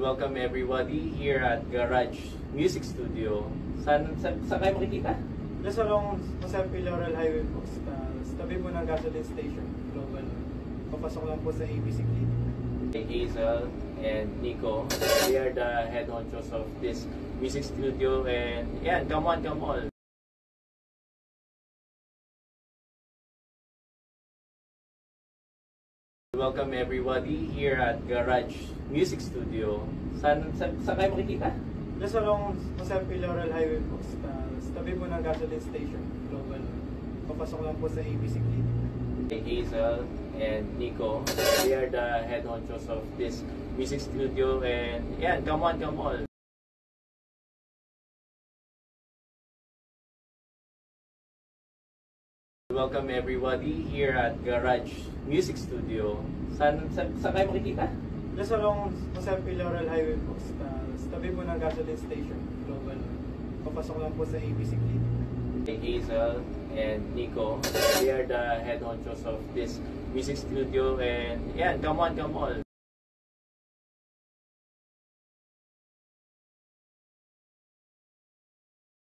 Welcome everybody here at Garage Music Studio. Saan kayo makikita? Just along Jose P. Laurel Highway po, sa tabi po ng gasoline station, Global. Papasok lang po sa ABC Clinic. Hazel and Nico, they are the head honchos of this music studio, and yeah, come on, come on. Welcome everybody here at Garage Music Studio. Saan kayo makikita? Just along Jose P. Laurel Highway po, sa tabi po ng gasoline station, Global. Papasok lang po sa ABC Clinic. Hazel and Nico, they are the head honchos of this music studio, and yeah, come on, come on. Welcome everybody here at Garage Music Studio. Saan kayo makikita? Just along Jose P. Laurel Highway po, sa tabi po ng gasoline station, Global. Papasok lang po sa ABC Clinic. Hazel and Nico, they are the head honchos of this music studio, and yeah, come on, come on.